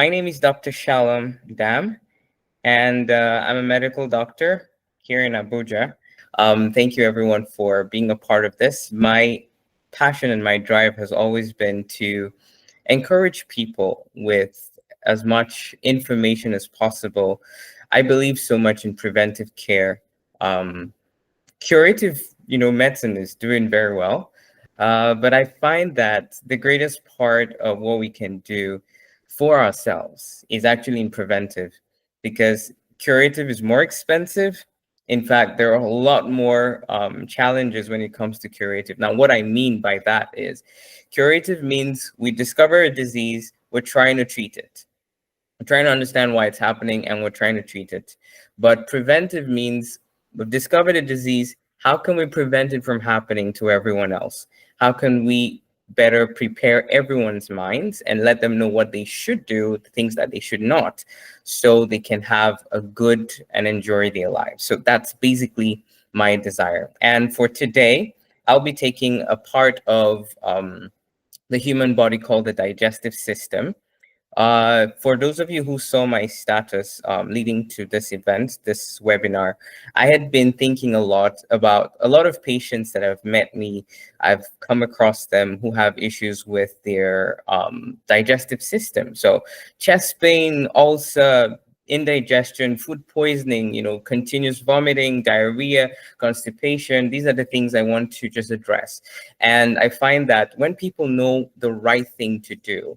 My name is Dr. Shalom Dam, and I'm a medical doctor here in Abuja. Thank you, everyone, for being a part of this. My passion and my drive has always been to encourage people with as much information as possible. I believe so much in preventive care. Um, Curative, medicine is doing very well. But I find that the greatest part of what we can do for ourselves is actually in preventive, because curative is more expensive. In fact, there are a lot more challenges when it comes to curative. Now, what I mean by that is curative means we discover a disease, we're trying to treat it. We're trying to understand why it's happening and we're trying to treat it. But preventive means we've discovered a disease. How can we prevent it from happening to everyone else? How can we better prepare everyone's minds and let them know what they should do, the things that they should not, so they can have a good and enjoy their lives? So that's basically my desire. And for today, I'll be taking a part of the human body called the digestive system. For those of you who saw my status leading to this event, this webinar, I had been thinking a lot about a lot of patients that have met me. I've come across them who have issues with their digestive system. So chest pain, ulcer, indigestion, food poisoning, continuous vomiting, diarrhea, constipation. These are the things I want to just address. And I find that when people know the right thing to do,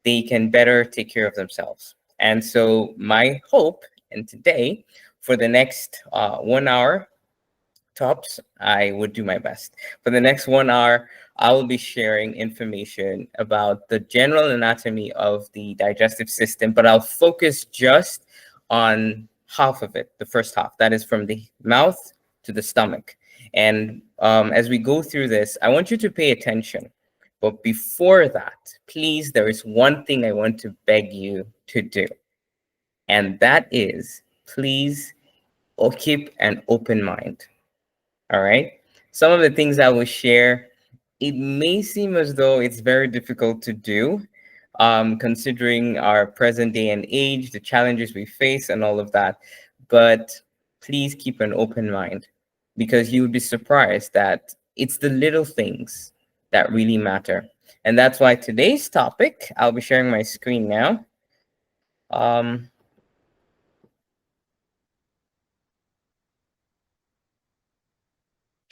they can better take care of themselves. And so my hope, and today, for the next 1 hour tops, I would do my best. For the next 1 hour, I will be sharing information about the general anatomy of the digestive system, but I'll focus just on half of it, the first half. That is from the mouth to the stomach. And as we go through this, I want you to pay attention. But before that, please, there is one thing I want to beg you to do. And that is, please, keep an open mind. All right? Some of the things I will share, it may seem as though it's very difficult to do, considering our present day and age, the challenges we face, and all of that. But please keep an open mind, because you would be surprised that it's the little things that really matter. And that's why today's topic, I'll be sharing my screen now.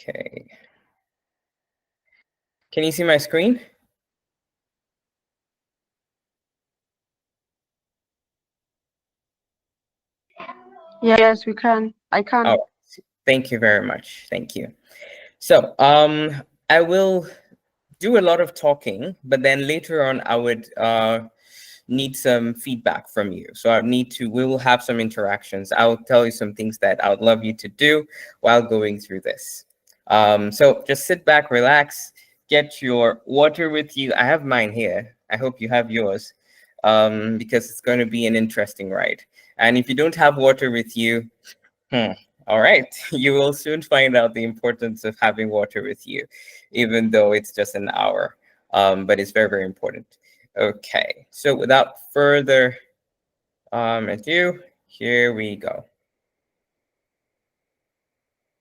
Okay. Can you see my screen? Yes, we can. I can. Oh, thank you very much. Thank you. So I will do a lot of talking, but then later on I would need some feedback from you. So we will have some interactions. I'll tell you some things that I would love you to do while going through this. So just sit back, relax, get your water with you. I have mine here. I hope you have yours, because it's going to be an interesting ride. And if you don't have water with you, all right, you will soon find out the importance of having water with you, even though it's just an hour. But it's very, very important. Okay, so without further ado, here we go.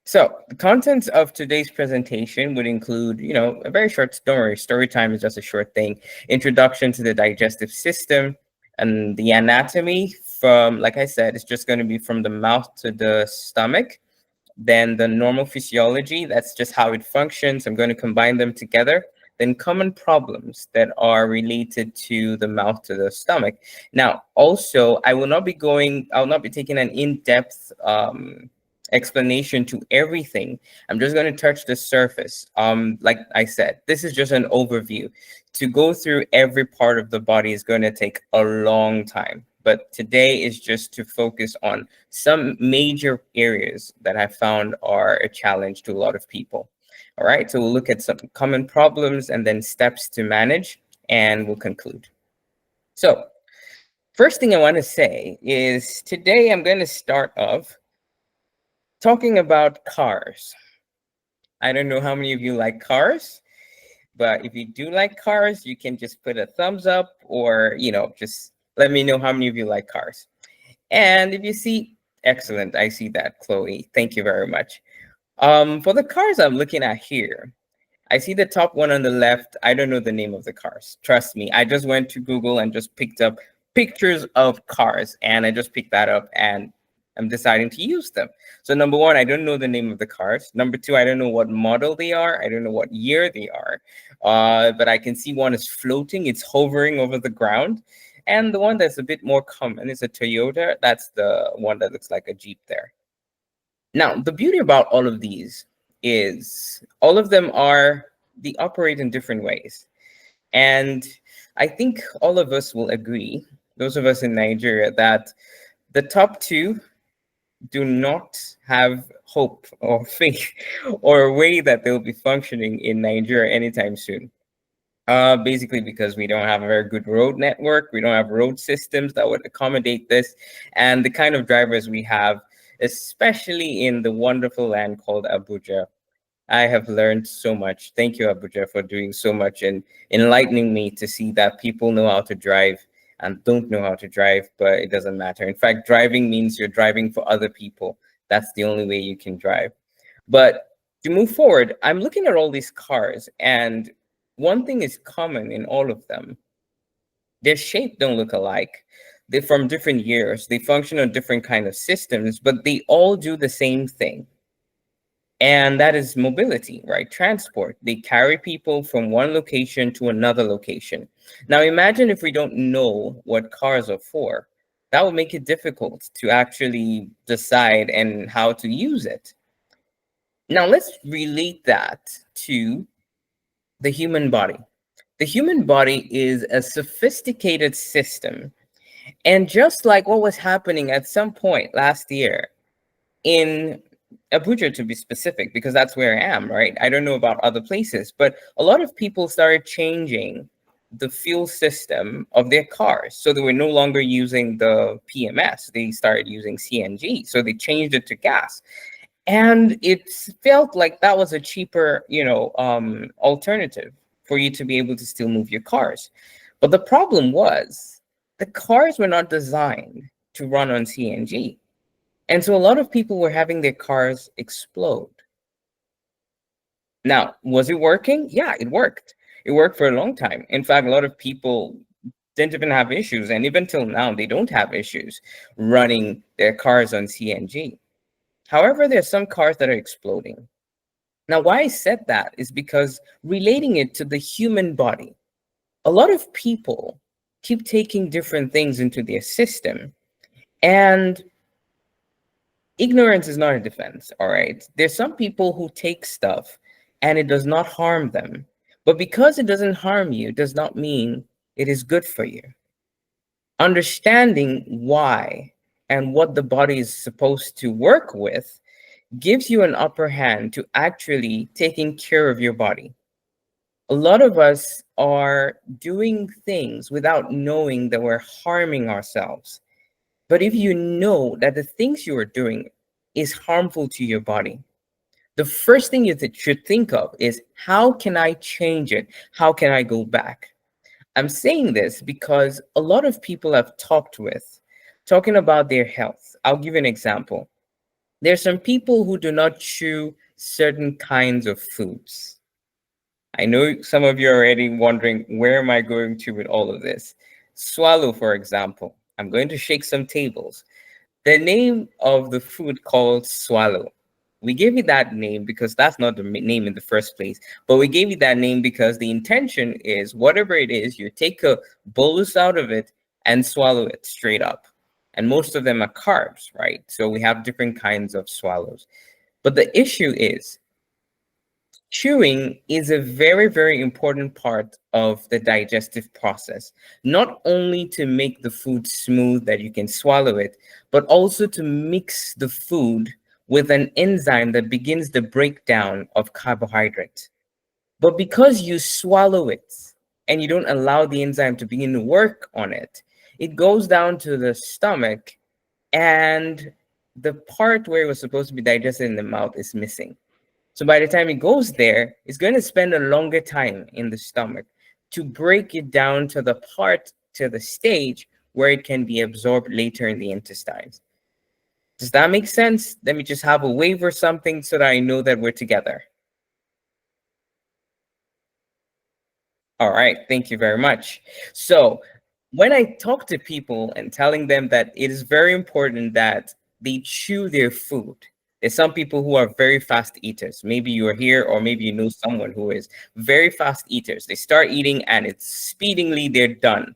So the contents of today's presentation would include, a very short, don't worry, story time is just a short thing, introduction to the digestive system and the anatomy from, like I said, it's just going to be from the mouth to the stomach. Then the normal physiology, that's just how it functions. I'm going to combine them together. Then common problems that are related to the mouth to the stomach. Now, also, I'll not be taking an in-depth explanation to everything. I'm just going to touch the surface. Like I said, this is just an overview. To go through every part of the body is going to take a long time. But today is just to focus on some major areas that I found are a challenge to a lot of people. All right, so we'll look at some common problems and then steps to manage, and we'll conclude. So first thing I want to say is today I'm going to start off talking about cars. I don't know how many of you like cars, but if you do like cars, you can just put a thumbs up or, just Let me know how many of you like cars. And if you see, excellent, I see that, Chloe. Thank you very much. For the cars I'm looking at here, I see the top one on the left. I don't know the name of the cars. Trust me. I just went to Google and just picked up pictures of cars, and I just picked that up and I'm deciding to use them. So number one, I don't know the name of the cars. Number two, I don't know what model they are. I don't know what year they are. But I can see one is floating. It's hovering over the ground. And the one that's a bit more common is a Toyota. That's the one that looks like a Jeep there. Now, the beauty about all of these is all of them they operate in different ways. And I think all of us will agree, those of us in Nigeria, that the top two do not have hope or faith or a way that they'll be functioning in Nigeria anytime soon. Basically because we don't have a very good road network, we don't have road systems that would accommodate this, and the kind of drivers we have, especially in the wonderful land called Abuja. I have learned so much. Thank you, Abuja, for doing so much and enlightening me to see that people know how to drive and don't know how to drive, but it doesn't matter. In fact, driving means you're driving for other people. That's the only way you can drive. But to move forward, I'm looking at all these cars, and one thing is common in all of them. Their shape don't look alike. They're from different years. They function on different kind of systems, but they all do the same thing. And that is mobility, right? Transport. They carry people from one location to another location. Now, imagine if we don't know what cars are for. That would make it difficult to actually decide and how to use it. Now, let's relate that to the human body. The human body is a sophisticated system. And just like what was happening at some point last year in Abuja, to be specific, because that's where I am, right? I don't know about other places, but a lot of people started changing the fuel system of their cars. So they were no longer using the PMS, they started using CNG. So they changed it to gas. And it felt like that was a cheaper, alternative for you to be able to still move your cars. But the problem was the cars were not designed to run on CNG. And so a lot of people were having their cars explode. Now, was it working? Yeah, it worked. It worked for a long time. In fact, a lot of people didn't even have issues. And even till now, they don't have issues running their cars on CNG. However, there are some cars that are exploding. Now, why I said that is because relating it to the human body, a lot of people keep taking different things into their system, and ignorance is not a defense, all right? There's some people who take stuff and it does not harm them. But because it doesn't harm you does not mean it is good for you. Understanding why and what the body is supposed to work with gives you an upper hand to actually taking care of your body. A lot of us are doing things without knowing that we're harming ourselves. But if you know that the things you are doing is harmful to your body, the first thing you should think of is, how can I change it? How can I go back? I'm saying this because a lot of people I've talked with, talking about their health. I'll give you an example. There's some people who do not chew certain kinds of foods. I know some of you are already wondering, where am I going to with all of this? Swallow, for example. I'm going to shake some tables. The name of the food called swallow. We gave it that name because that's not the name in the first place, but we gave it that name because the intention is whatever it is, you take a bolus out of it and swallow it straight up. And most of them are carbs, right? So we have different kinds of swallows. But the issue is, chewing is a very, very important part of the digestive process, not only to make the food smooth that you can swallow it, but also to mix the food with an enzyme that begins the breakdown of carbohydrate. But because you swallow it and you don't allow the enzyme to begin to work on it, it goes down to the stomach, and the part where it was supposed to be digested in the mouth is missing. So by the time it goes there, it's going to spend a longer time in the stomach to break it down to the stage where it can be absorbed later in the intestines. Does that make sense? Let me just have a wave or something so that I know that we're together. All right, thank you very much. So when I talk to people and telling them that it is very important that they chew their food, there's some people who are very fast eaters. Maybe you're here, or maybe you know someone who is very fast eaters. They start eating and it's speedingly they're done.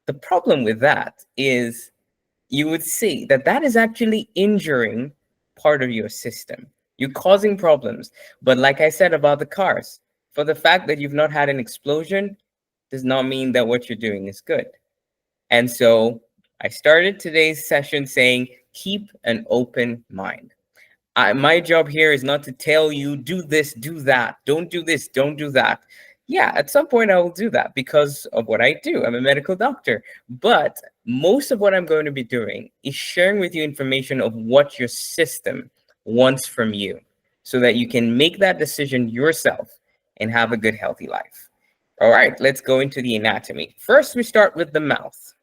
The problem with that is you would see that that is actually injuring part of your system. You're causing problems. But like I said about the cars, for the fact that you've not had an explosion does not mean that what you're doing is good. And so I started today's session saying, keep an open mind. My job here is not to tell you, do this, do that, don't do this, don't do that. Yeah, at some point I will do that because of what I do. I'm a medical doctor. But most of what I'm going to be doing is sharing with you information of what your system wants from you so that you can make that decision yourself and have a good, healthy life. All right, let's go into the anatomy. First, we start with the mouth.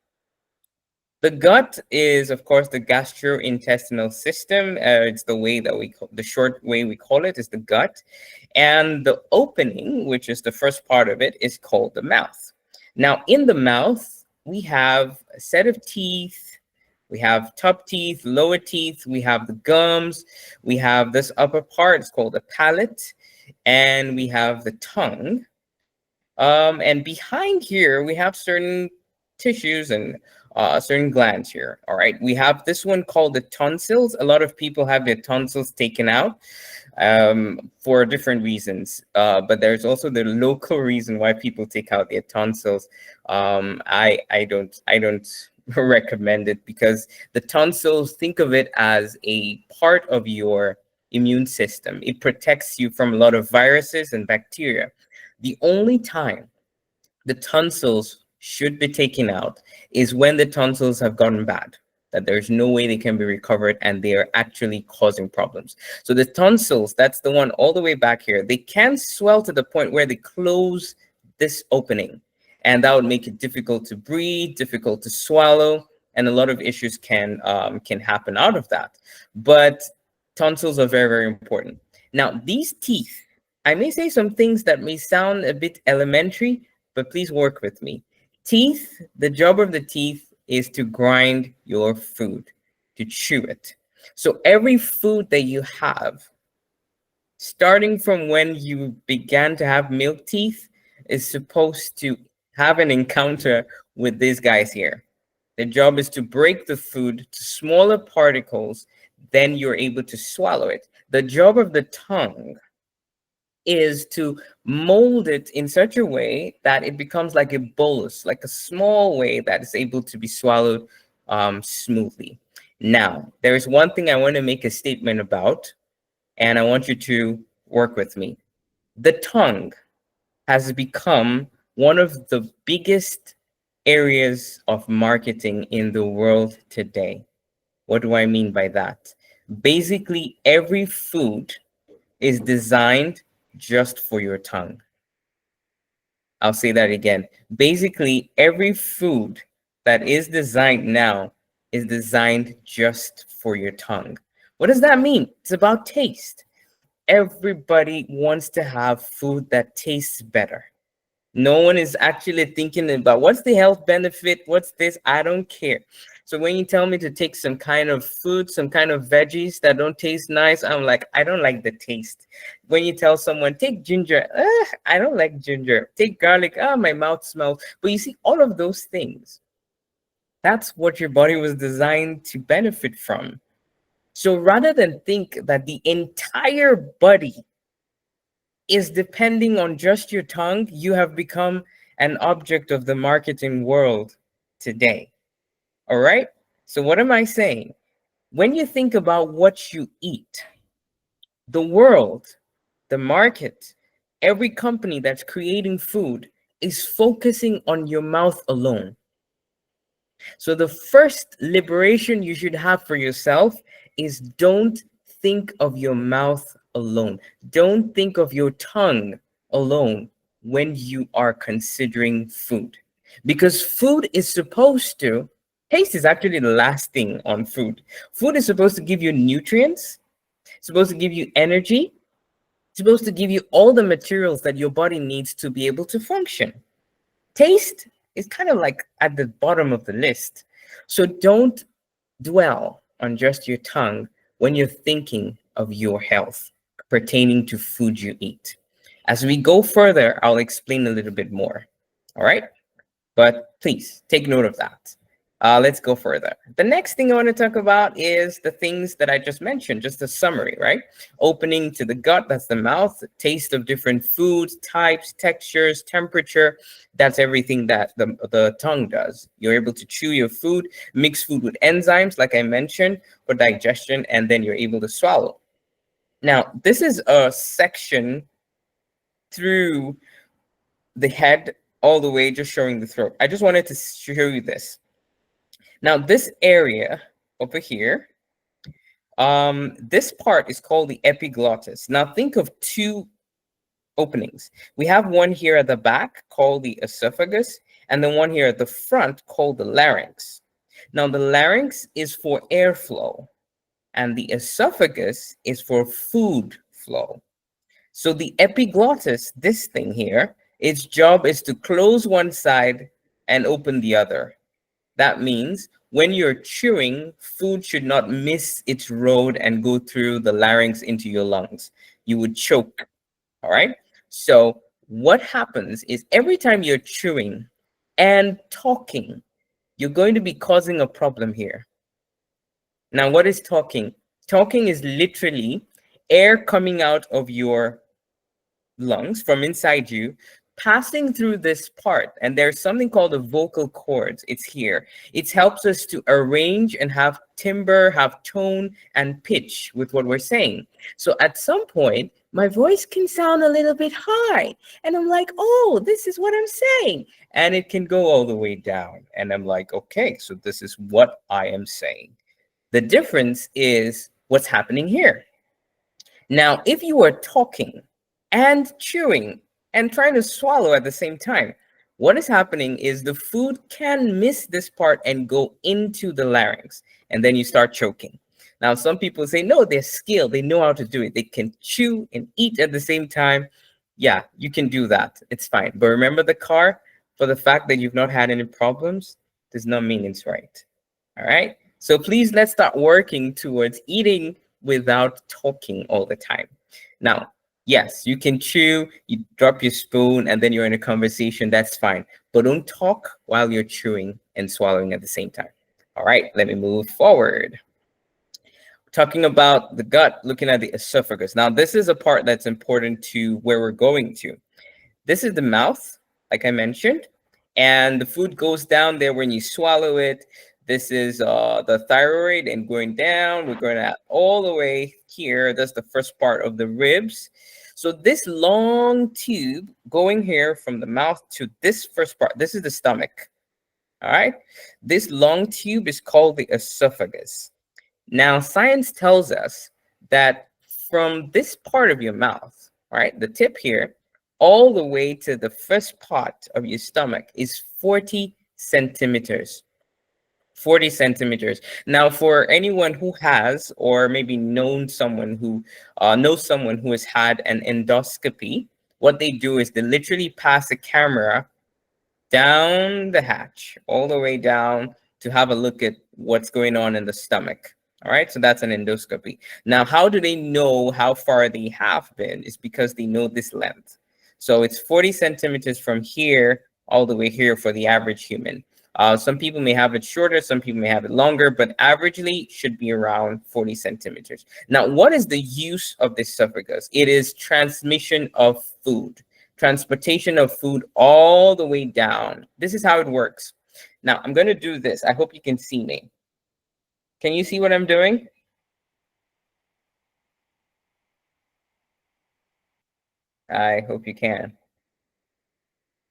The gut is, of course, the gastrointestinal system. It's the way that the short way we call it is the gut. And the opening, which is the first part of it, is called the mouth. Now, in the mouth, we have a set of teeth. We have top teeth, lower teeth. We have the gums. We have this upper part. It's called the palate. And we have the tongue. And behind here, we have certain tissues and certain glands here. All right, we have this one called the tonsils. A lot of people have their tonsils taken out for different reasons, but there's also the local reason why people take out their tonsils. I don't recommend it because the tonsils, think of it as a part of your immune system. It protects you from a lot of viruses and bacteria. The only time the tonsils should be taken out is when the tonsils have gotten bad, that there's no way they can be recovered and they are actually causing problems. So the tonsils, that's the one all the way back here, they can swell to the point where they close this opening, and that would make it difficult to breathe, difficult to swallow, and a lot of issues can happen out of that. But tonsils are very, very important. Now, these teeth, I may say some things that may sound a bit elementary, but please work with me. Teeth, the job of the teeth is to grind your food, to chew it. So every food that you have, starting from when you began to have milk teeth, is supposed to have an encounter with these guys here. The job is to break the food to smaller particles, then you're able to swallow it. The job of the tongue is to mold it in such a way that it becomes like a bolus, like a small way that is able to be swallowed smoothly. Now, there is one thing I want to make a statement about, and I want you to work with me. The tongue has become one of the biggest areas of marketing in the world today. What do I mean by that? Basically, every food is designed just for your tongue. I'll say that again. Basically, every food that is designed now is designed just for your tongue. What does that mean? It's about taste. Everybody wants to have food that tastes better. No one is actually thinking about what's the health benefit, what's this, I don't care. So when you tell me to take some kind of food, some kind of veggies that don't taste nice, I'm like, I don't like the taste. When you tell someone, take ginger, I don't like ginger. Take garlic, my mouth smells. But you see, all of those things, that's what your body was designed to benefit from. So rather than think that the entire body is depending on just your tongue, you have become an object of the marketing world today. All right? So what am I saying? When you think about what you eat, the world, the market, every company that's creating food is focusing on your mouth alone. So the first liberation you should have for yourself is don't think of your mouth alone. Don't think of your tongue alone when you are considering food. because food is supposed to, taste is actually the last thing on food. Food is supposed to give you nutrients, supposed to give you energy, supposed to give you all the materials that your body needs to be able to function. Taste is kind of like at the bottom of the list. So don't dwell on just your tongue when you're thinking of your health pertaining to food you eat. As we go further, I'll explain a little bit more. All right? But please take note of that. Let's go further. The next thing I want to talk about is the things that I just mentioned, just a summary, right? Opening to the gut, that's the mouth, the taste of different foods, types, textures, temperature. That's everything that the tongue does. You're able to chew your food, mix food with enzymes, like I mentioned, for digestion, and then you're able to swallow. Now, this is a section through the head all the way, just showing the throat. I just wanted to show you this. Now, this area over here, this part is called the epiglottis. Now, think of two openings. We have one here at the back called the esophagus, and then one here at the front called the larynx. Now, the larynx is for airflow, and the esophagus is for food flow. So the epiglottis, this thing here, its job is to close one side and open the other. That means when you're chewing, food should not miss its road and go through the larynx into your lungs. You would choke, all right? So what happens is every time you're chewing and talking, you're going to be causing a problem here. Now, what is talking? Talking is literally air coming out of your lungs from inside you, passing through this part, and there's something called the vocal cords. It's here. It helps us to arrange and have timbre, have tone and pitch with what we're saying. So at some point, my voice can sound a little bit high, and I'm like, oh, this is what I'm saying. And it can go all the way down. And I'm like, okay, so this is what I am saying. The difference is what's happening here. Now, if you are talking and chewing and trying to swallow at the same time, what is happening is the food can miss this part and go into the larynx, and then you start choking. Now, some people say, no, they're skilled. They know how to do it. They can chew and eat at the same time. Yeah, you can do that. It's fine. But remember the car, for the fact that you've not had any problems does not mean it's right. All right. So please, let's start working towards eating without talking all the time. Now, yes, you can chew, you drop your spoon, and then you're in a conversation. That's fine. But don't talk while you're chewing and swallowing at the same time. All right, let me move forward. Talking about the gut, looking at the esophagus. Now, this is a part that's important to where we're going to. This is the mouth, like I mentioned, and the food goes down there when you swallow it. This is the thyroid, and going down, we're going out all the way here. That's the first part of the ribs. So this long tube going here from the mouth to this first part, this is the stomach. All right. This long tube is called the esophagus. Now, science tells us that from this part of your mouth, all right, the tip here, all the way to the first part of your stomach is 40 centimeters. 40 centimeters. Now, for anyone who has, or maybe knows someone who has had an endoscopy, what they do is they literally pass a camera down the hatch, all the way down to have a look at what's going on in the stomach. All right, so that's an endoscopy. Now, how do they know how far they have been? It's because they know this length. So it's 40 centimeters from here all the way here for the average human. Some people may have it shorter, some people may have it longer, but averagely should be around 40 centimeters. Now, what is the use of the esophagus? It is transmission of food, transportation of food all the way down. This is how it works. Now, I'm going to do this. I hope you can see me. Can you see what I'm doing? I hope you can.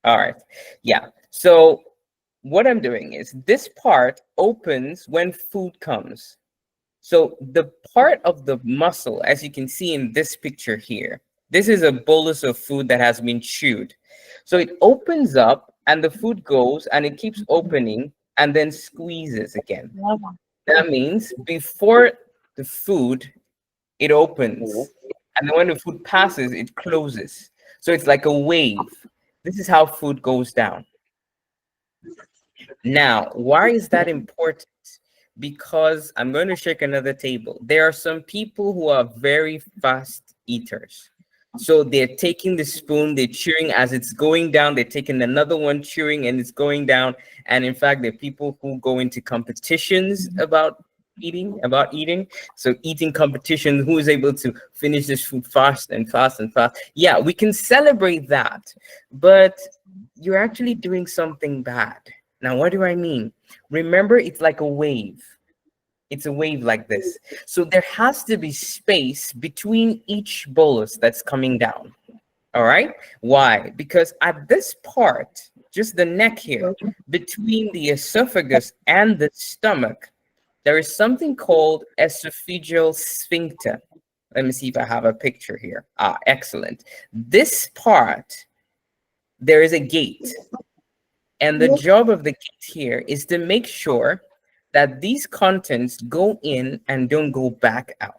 All right. Yeah. So what I'm doing is this part opens when food comes. So the part of the muscle, as you can see in this picture here, this is a bolus of food that has been chewed. So it opens up and the food goes and it keeps opening and then squeezes again. That means before the food, it opens, and then when the food passes, it closes. So it's like a wave. This is how food goes down. Now, why is that important? Because I'm going to shake another table. There are some people who are very fast eaters. So they're taking the spoon, they're chewing as it's going down, they're taking another one, chewing, and it's going down. And in fact, there are people who go into competitions about eating. So eating competition, who is able to finish this food fast and fast and fast. Yeah, we can celebrate that, but you're actually doing something bad. Now, what do I mean? Remember, it's like a wave. It's a wave like this. So there has to be space between each bolus that's coming down. All right. Why? Because at this part, just the neck here, between the esophagus and the stomach, there is something called esophageal sphincter. Let me see if I have a picture here. Ah, excellent. This part, there is a gate. And the job of the gate here is to make sure that these contents go in and don't go back out.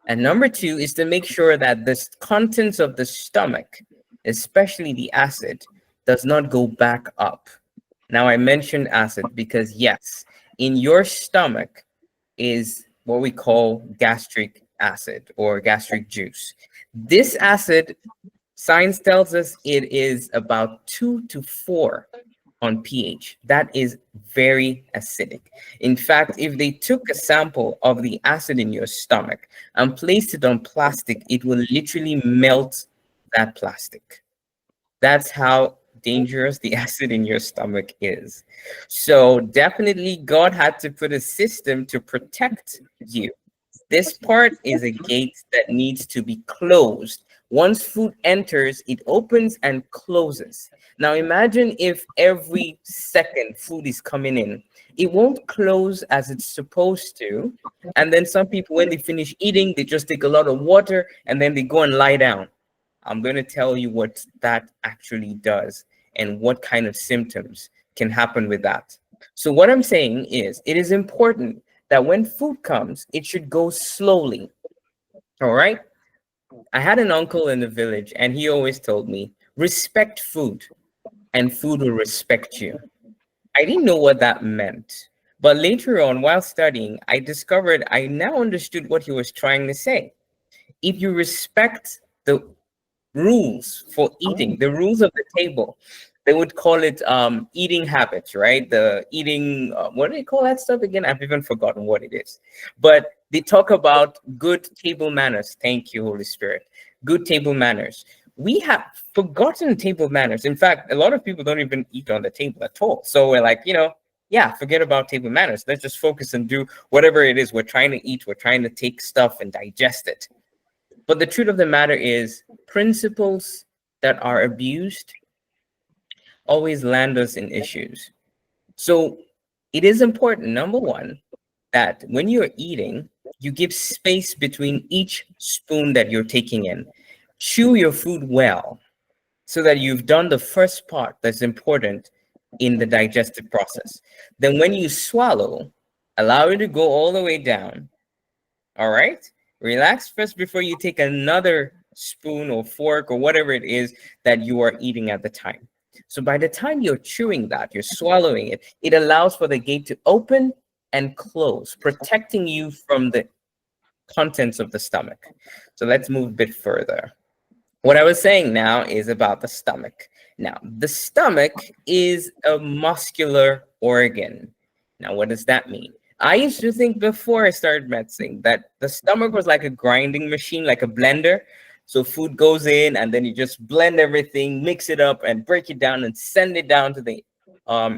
And number two is to make sure that the contents of the stomach, especially the acid, does not go back up. Now, I mentioned acid because, yes, in your stomach is what we call gastric acid or gastric juice. This acid, science tells us it is about 2 to 4 on pH. That is very acidic. In fact, if they took a sample of the acid in your stomach and placed it on plastic, it will literally melt that plastic. That's how dangerous the acid in your stomach is. So definitely God had to put a system to protect you. This part is a gate that needs to be closed. Once food enters, it opens and closes. Now imagine if every second food is coming in, it won't close as it's supposed to. And then some people, when they finish eating, they just take a lot of water and then they go and lie down. I'm going to tell you what that actually does and what kind of symptoms can happen with that. So what I'm saying is it is important that when food comes, it should go slowly. All right. I had an uncle in the village and he always told me, respect food and food will respect you. I didn't know what that meant. But later on, while studying, I discovered I now understood what he was trying to say. If you respect the rules for eating, the rules of the table, they would call it eating habits, right? The eating, what do they call that stuff again? I've even forgotten what it is. But they talk about good table manners. Thank you, Holy Spirit. Good table manners. We have forgotten table manners. In fact, a lot of people don't even eat on the table at all. So we're like, yeah, forget about table manners. Let's just focus and do whatever it is we're trying to eat. We're trying to take stuff and digest it. But the truth of the matter is, principles that are abused always land us in issues. So it is important, number one, that when you're eating, you give space between each spoon that you're taking in. Chew your food well so that you've done the first part that's important in the digestive process. Then when you swallow, allow it to go all the way down. All right? Relax first before you take another spoon or fork or whatever it is that you are eating at the time. So by the time you're chewing that, you're swallowing it, it allows for the gate to open and close, protecting you from the contents of the stomach. So let's move a bit further. What I was saying now is about the stomach. Now, the stomach is a muscular organ. Now, what does that mean? I used to think before I started medicine that the stomach was like a grinding machine, like a blender. So food goes in and then you just blend everything, mix it up and break it down and send it down to the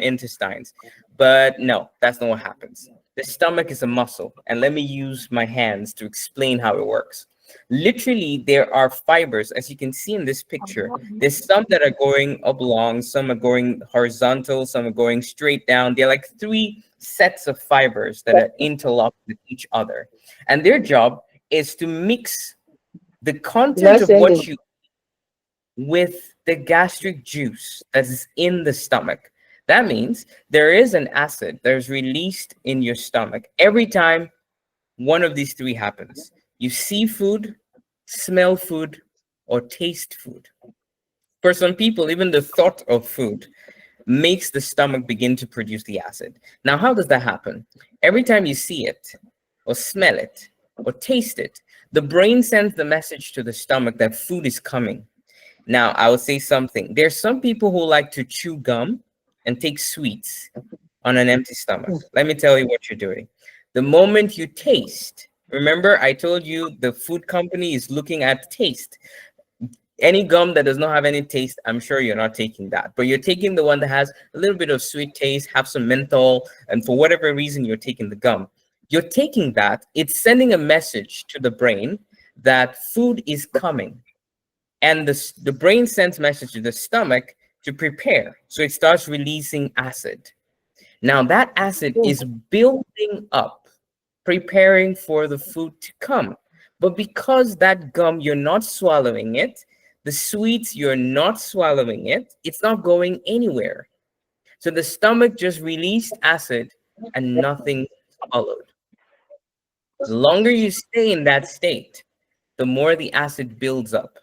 intestines. But no, that's not what happens. The stomach is a muscle. And let me use my hands to explain how it works. Literally, there are fibers, as you can see in this picture. There's some that are going oblong, some are going horizontal, some are going straight down. They're like 3 sets of fibers that are interlocked with each other. And their job is to mix the content of what you with the gastric juice that is in the stomach. That means there is an acid that is released in your stomach every time one of these three happens. You see food, smell food, or taste food. For some people, even the thought of food makes the stomach begin to produce the acid. Now, how does that happen? Every time you see it, or smell it, or taste it, the brain sends the message to the stomach that food is coming. Now, I will say something. There's some people who like to chew gum and take sweets on an empty stomach. Let me tell you what you're doing. The moment you taste, remember I told you the food company is looking at taste. Any gum that does not have any taste, I'm sure you're not taking that, but you're taking the one that has a little bit of sweet taste, have some menthol, and for whatever reason you're taking the gum. You're taking that, it's sending a message to the brain that food is coming. And the brain sends message to the stomach to prepare. So it starts releasing acid. Now that acid is building up, preparing for the food to come. But because that gum, you're not swallowing it, the sweets, you're not swallowing it, it's not going anywhere. So the stomach just released acid and nothing followed. The longer you stay in that state, the more the acid builds up.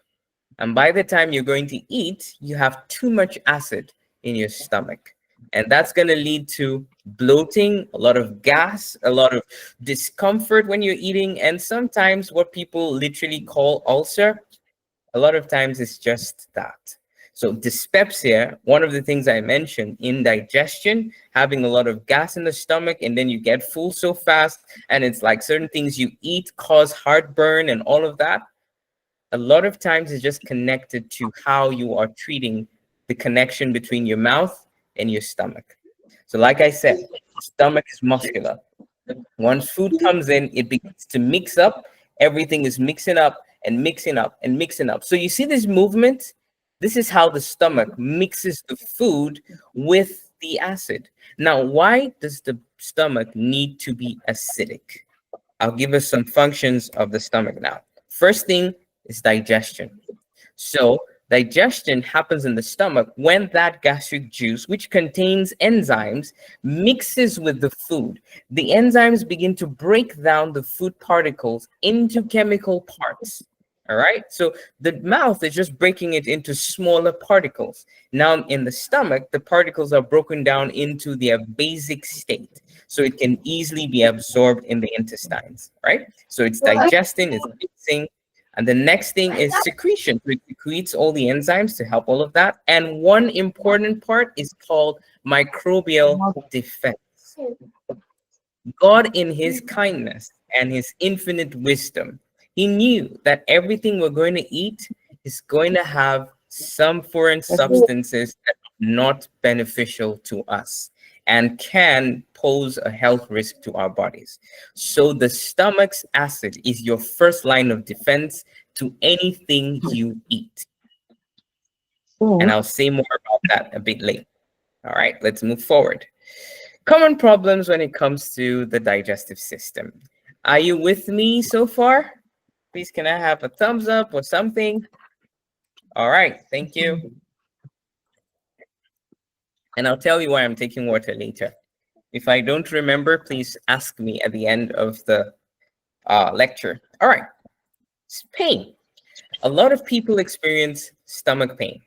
And by the time you're going to eat, you have too much acid in your stomach. And that's going to lead to bloating, a lot of gas, a lot of discomfort when you're eating. And sometimes what people literally call ulcer, a lot of times it's just that. So dyspepsia, one of the things I mentioned, indigestion, having a lot of gas in the stomach, and then you get full so fast. And it's like certain things you eat cause heartburn and all of that. A lot of times it's just connected to how you are treating the connection between your mouth and your stomach. So like I said, stomach is muscular. Once food comes in, it begins to mix up. Everything is mixing up and mixing up and mixing up. So you see this movement? This is how the stomach mixes the food with the acid. Now, why does the stomach need to be acidic? I'll give us some functions of the stomach now. First thing is digestion. So digestion happens in the stomach when that gastric juice, which contains enzymes, mixes with the food. The enzymes begin to break down the food particles into chemical parts. All right. So the mouth is just breaking it into smaller particles. Now in the stomach, the particles are broken down into their basic state. So it can easily be absorbed in the intestines, right? So it's digesting, it's mixing. And the next thing is secretion. So it secretes all the enzymes to help all of that. And one important part is called microbial defense. God, in his kindness and his infinite wisdom, he knew that everything we're going to eat is going to have some foreign substances that are not beneficial to us and can pose a health risk to our bodies. So the stomach's acid is your first line of defense to anything you eat. And I'll say more about that a bit later. All right, let's move forward. Common problems when it comes to the digestive system. Are you with me so far? Please, can I have a thumbs up or something? All right, thank you. And I'll tell you why I'm taking water later. If I don't remember, please ask me at the end of the lecture. All right, it's pain. A lot of people experience stomach pain.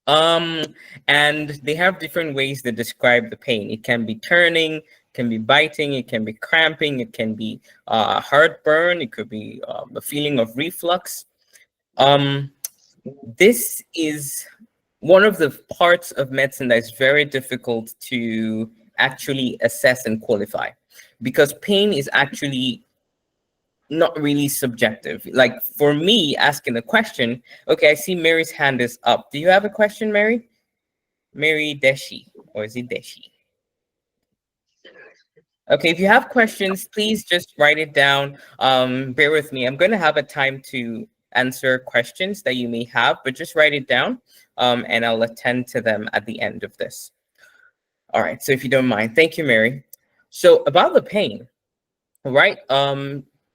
And they have different ways to describe the pain. It can be turning, can be biting, it can be cramping, it can be heartburn, it could be a feeling of reflux. This is one of the parts of medicine that is very difficult to actually assess and qualify, because pain is actually not really subjective. Like for me asking a question, okay, I see Mary's hand is up. Do you have a question, Mary? Mary Deshi, or is it Deshi? Okay, if you have questions, please just write it down. Bear with me. I'm going to have a time to answer questions that you may have, but just write it down, and I'll attend to them at the end of this. All right, so if you don't mind. Thank you, Mary. So about the pain, right?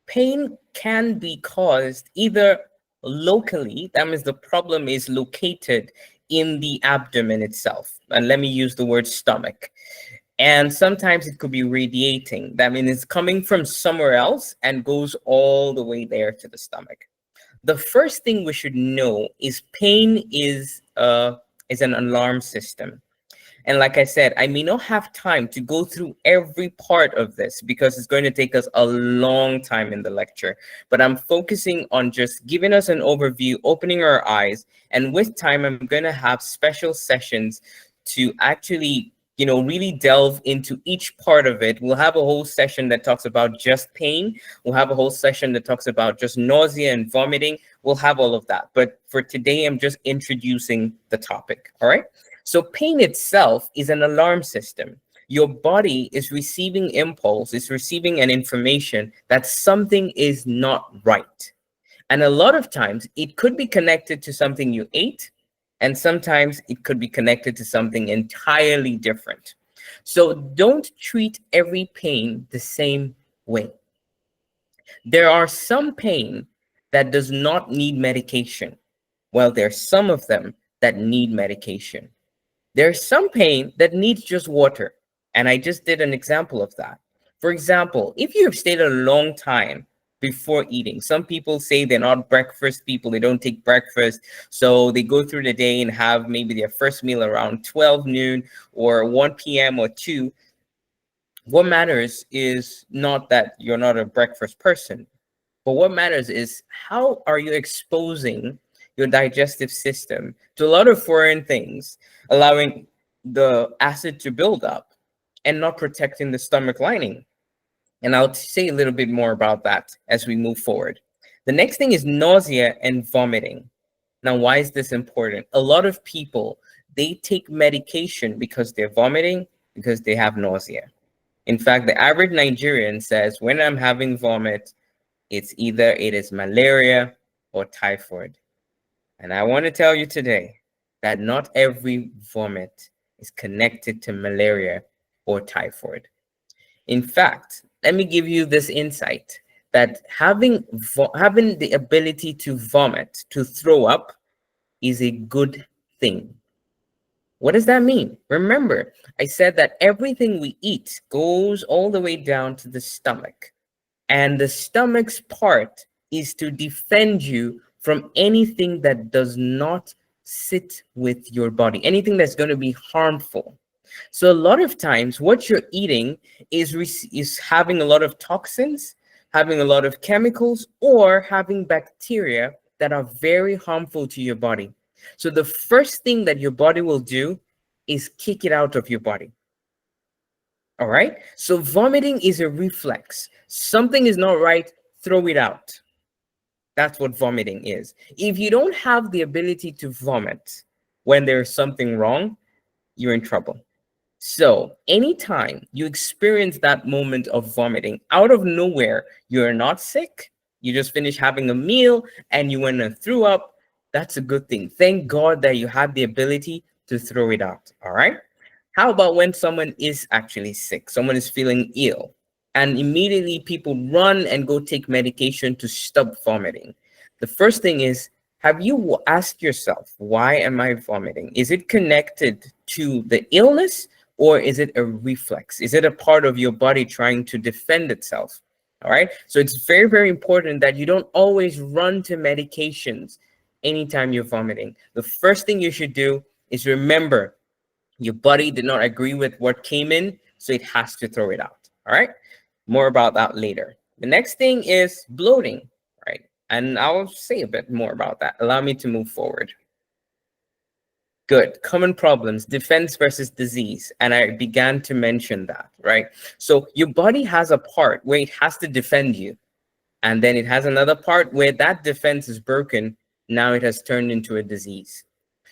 Pain can be caused either locally, that means the problem is located in the abdomen itself. And let me use the word stomach. And sometimes it could be radiating. That means it's coming from somewhere else and goes all the way there to the stomach. The first thing we should know is pain is an alarm system. And like I said, I may not have time to go through every part of this because it's going to take us a long time in the lecture. But I'm focusing on just giving us an overview, opening our eyes. And with time, I'm going to have special sessions to actually, really delve into each part of it. We'll have a whole session that talks about just pain. We'll have a whole session that talks about just nausea and vomiting. We'll have all of that. But for today, I'm just introducing the topic. All right. So pain itself is an alarm system. Your body is receiving impulse, it's receiving an information that something is not right. And a lot of times it could be connected to something you ate, and sometimes it could be connected to something entirely different. So don't treat every pain the same way. There are some pain that does not need medication, while there's some of them that need medication. There's some pain that needs just water. And I just did an example of that. For example, if you have stayed a long time before eating, some people say they're not breakfast people, they don't take breakfast. So they go through the day and have maybe their first meal around 12 noon or 1 p.m. or 2. What matters is not that you're not a breakfast person, but what matters is how are you exposing your digestive system to a lot of foreign things, allowing the acid to build up and not protecting the stomach lining. And I'll say a little bit more about that as we move forward. The next thing is nausea and vomiting. Now, why is this important? A lot of people, they take medication because they're vomiting, because they have nausea. In fact, the average Nigerian says, when I'm having vomit, it is malaria or typhoid. And I want to tell you today that not every vomit is connected to malaria or typhoid. In fact, let me give you this insight that having the ability to vomit, to throw up, is a good thing. What does that mean? Remember, I said that everything we eat goes all the way down to the stomach. And the stomach's part is to defend you from anything that does not sit with your body, anything that's going to be harmful. So a lot of times what you're eating is having a lot of toxins, having a lot of chemicals, or having bacteria that are very harmful to your body. So the first thing that your body will do is kick it out of your body. All right. So vomiting is a reflex. Something is not right, throw it out. That's what vomiting is. If you don't have the ability to vomit when there's something wrong, you're in trouble. So anytime you experience that moment of vomiting out of nowhere, you're not sick, you just finished having a meal and you went and threw up, that's a good thing. Thank God that you have the ability to throw it out. All right. How about when someone is actually sick, someone is feeling ill, and immediately people run and go take medication to stop vomiting? The first thing is, have you asked yourself, why am I vomiting? Is it connected to the illness, or is it a reflex? Is it a part of your body trying to defend itself? All right. So it's very, very important that you don't always run to medications anytime you're vomiting. The first thing you should do is remember, your body did not agree with what came in, so it has to throw it out. All right. More about that later. The next thing is bloating, right? And I'll say a bit more about that. Allow me to move forward. Good. Common problems, defense versus disease. And I began to mention that, right? So your body has a part where it has to defend you. And then it has another part where that defense is broken. Now it has turned into a disease.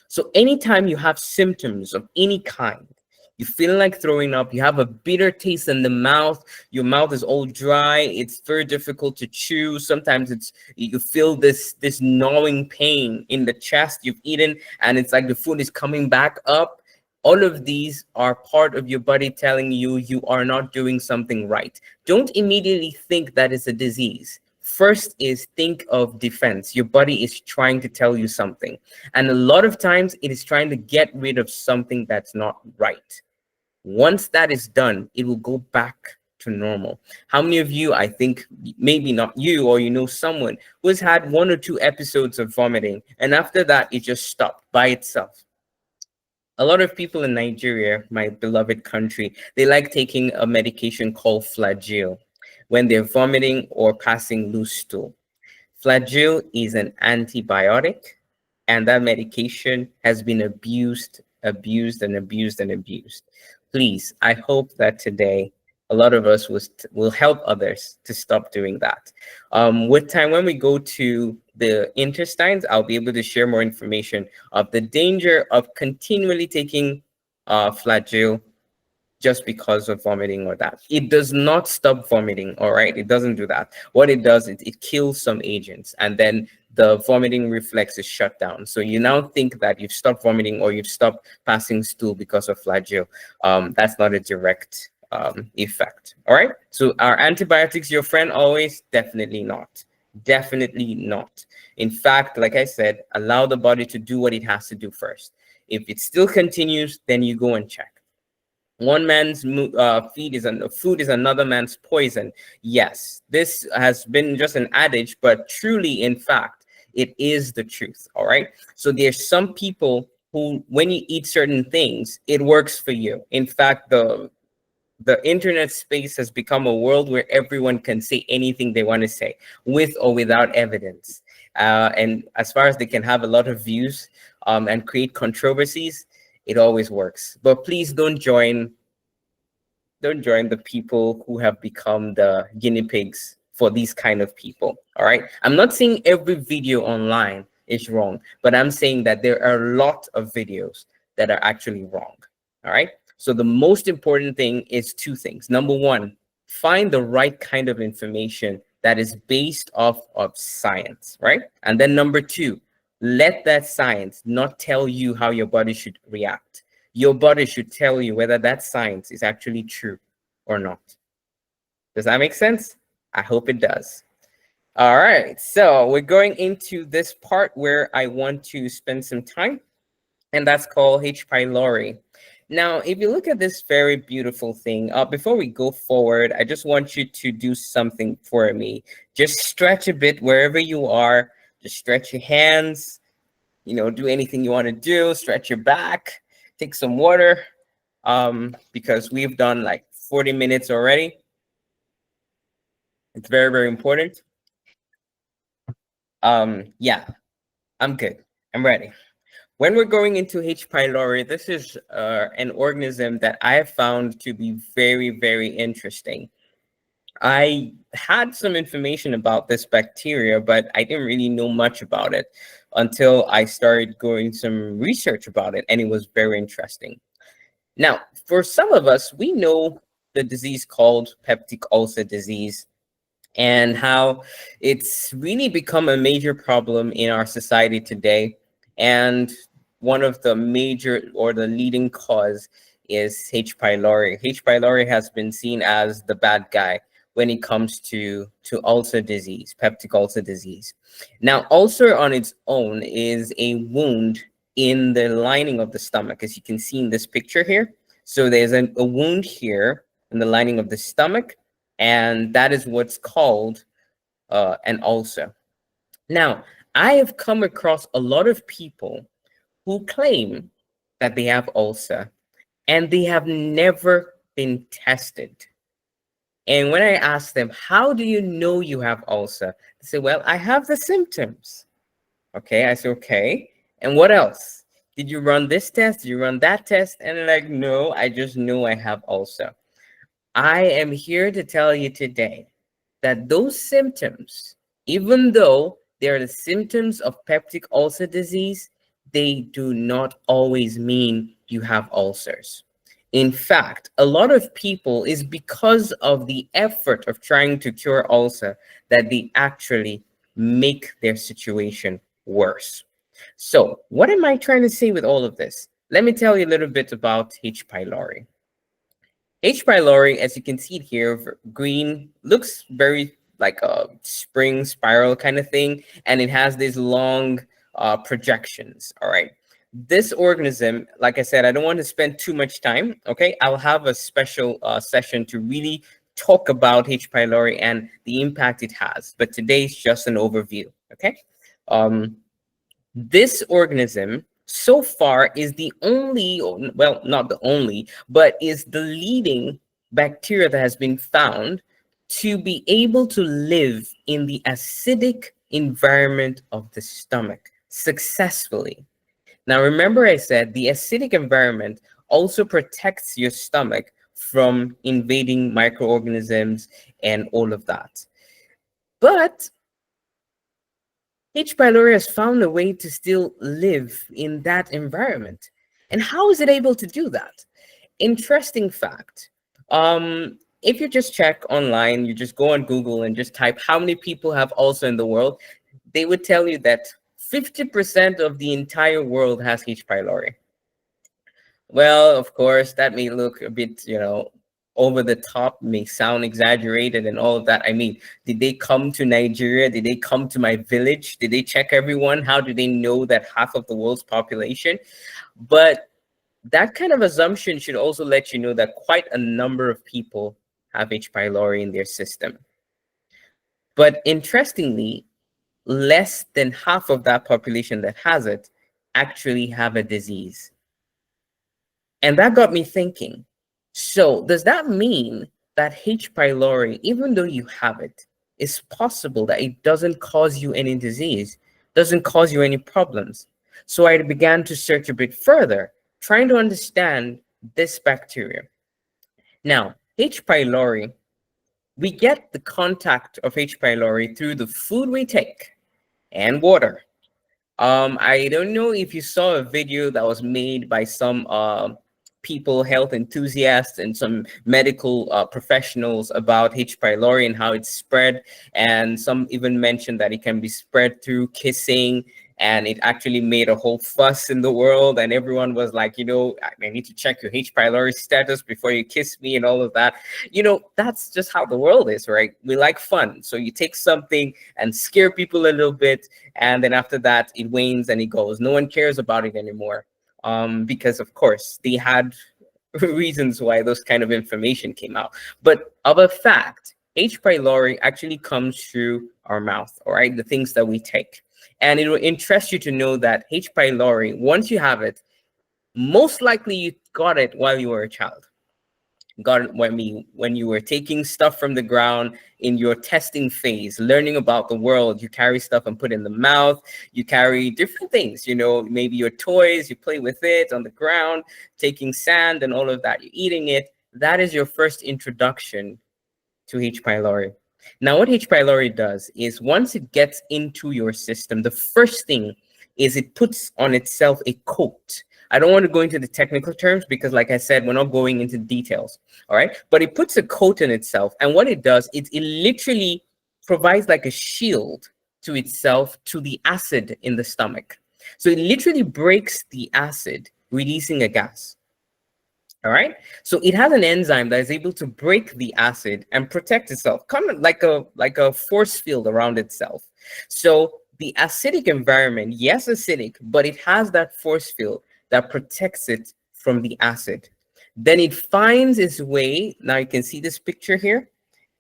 So anytime you have symptoms of any kind, you feel like throwing up, you have a bitter taste in the mouth, your mouth is all dry, it's very difficult to chew. Sometimes you feel this gnawing pain in the chest, you've eaten, and it's like the food is coming back up. All of these are part of your body telling you you are not doing something right. Don't immediately think that it's a disease. First is think of defense. Your body is trying to tell you something. And a lot of times it is trying to get rid of something that's not right. Once that is done, it will go back to normal. How many of you, I think maybe not you, or you know someone who has had 1 or 2 episodes of vomiting, and after that, it just stopped by itself? A lot of people in Nigeria, my beloved country, they like taking a medication called flagyl when they're vomiting or passing loose stool. Flagyl is an antibiotic, and that medication has been abused, abused, and abused, and abused. Please, I hope that today a lot of us will help others to stop doing that. With time, when we go to the intestines, I'll be able to share more information of the danger of continually taking flagyl just because of vomiting or that. It does not stop vomiting, all right? It doesn't do that. What it does is it kills some agents, and then the vomiting reflex is shut down. So you now think that you've stopped vomiting or you've stopped passing stool because of flagyl. That's not a direct effect, all right? So are antibiotics your friend always? Definitely not. Definitely not. In fact, like I said, allow the body to do what it has to do first. If it still continues, then you go and check. One man's food is another man's poison. Yes, this has been just an adage, but truly, in fact, it is the truth. All right. So there's some people who, when you eat certain things, it works for you. In fact, the internet space has become a world where everyone can say anything they want to say, with or without evidence. And as far as they can have a lot of views and create controversies, it always works. But please don't join the people who have become the guinea pigs for these kind of people. All right. I'm not saying every video online is wrong, but I'm saying that there are a lot of videos that are actually wrong. All right. So the most important thing is 2 things. Number one, find the right kind of information that is based off of science, right? And then number 2, let that science not tell you how your body should react. Your body should tell you whether that science is actually true or not. Does that make sense? I hope it does. All right, so we're going into this part where I want to spend some time, and that's called H. pylori. Now, if you look at this very beautiful thing, before we go forward, I just want you to do something for me. Just stretch a bit wherever you are. Just stretch your hands, do anything you want to do, stretch your back, take some water, because we've done like 40 minutes already. It's very, very important. Yeah, I'm good. I'm ready. When we're going into H. pylori, this is an organism that I have found to be very, very interesting. I had some information about this bacteria, but I didn't really know much about it until I started doing some research about it, and it was very interesting. Now, for some of us, we know the disease called peptic ulcer disease and how it's really become a major problem in our society today. And one of the major or the leading cause is H. pylori. H. pylori has been seen as the bad guy when it comes to ulcer disease, peptic ulcer disease. Now, ulcer on its own is a wound in the lining of the stomach, as you can see in this picture here. So there's a wound here in the lining of the stomach, and that is what's called an ulcer. Now, I have come across a lot of people who claim that they have ulcer, and they have never been tested. And when I ask them, how do you know you have ulcer? They say, well, I have the symptoms. Okay, I say, okay. And what else? Did you run this test? Did you run that test? And they're like, no, I just know I have ulcer. I am here to tell you today that those symptoms, even though they're the symptoms of peptic ulcer disease, they do not always mean you have ulcers. In fact, a lot of people, is because of the effort of trying to cure ulcer that they actually make their situation worse. So what am I trying to say with all of this? Let me tell you a little bit about H. pylori. H. pylori, as you can see it here, green, looks very like a spring spiral kind of thing, and it has these long projections. All right. This organism, like I said, I don't want to spend too much time. Okay, I'll have a special session to really talk about H. pylori and the impact it has. But today's just an overview. Okay. Um, this organism so far is the only, well, not the only, but is the leading bacteria that has been found to be able to live in the acidic environment of the stomach successfully. Now, remember I said the acidic environment also protects your stomach from invading microorganisms and all of that. But H. pylori has found a way to still live in that environment. And how is it able to do that? Interesting fact. If you just check online, you just go on Google and just type how many people have ulcer in the world, they would tell you that 50% of the entire world has H. pylori. Well, of course, that may look a bit, over the top, may sound exaggerated and all of that. I mean, did they come to Nigeria? Did they come to my village? Did they check everyone? How do they know that half of the world's population? But that kind of assumption should also let you know that quite a number of people have H. pylori in their system. But interestingly, less than half of that population that has it actually have a disease. And that got me thinking, so does that mean that H. pylori, even though you have it, it's possible that it doesn't cause you any disease, doesn't cause you any problems? So I began to search a bit further, trying to understand this bacteria. Now, H. pylori, we get the contact of H. pylori through the food we take and water. I don't know if you saw a video that was made by some people, health enthusiasts, and some medical professionals about H. pylori and how it's spread. And some even mentioned that it can be spread through kissing, and it actually made a whole fuss in the world. And everyone was like, I need to check your H. pylori status before you kiss me and all of that. That's just how the world is, right? We like fun. So you take something and scare people a little bit, and then after that, it wanes and it goes. No one cares about it anymore. Because of course they had reasons why those kind of information came out. But of a fact, H. pylori actually comes through our mouth, all right, the things that we take. And it will interest you to know that H. pylori, once you have it, most likely you got it while you were a child. Got it when you were taking stuff from the ground in your testing phase, learning about the world. You carry stuff and put in the mouth. You carry different things, maybe your toys, you play with it on the ground, taking sand and all of that. You're eating it. That is your first introduction to H. pylori. Now, what H. pylori does is once it gets into your system, the first thing is it puts on itself a coat. I don't want to go into the technical terms because, like I said, we're not going into details, all right? But it puts a coat in itself. And what it does is it literally provides like a shield to itself to the acid in the stomach. So it literally breaks the acid, releasing a gas. All right. So it has an enzyme that is able to break the acid and protect itself, kind of like a force field around itself. So the acidic environment, yes, acidic, but it has that force field that protects it from the acid. Then it finds its way. Now you can see this picture here.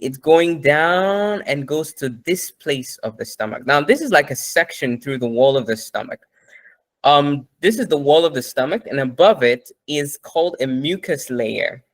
It's going down and goes to this place of the stomach. Now this is like a section through the wall of the stomach. This is the wall of the stomach, and above it is called a mucus layer.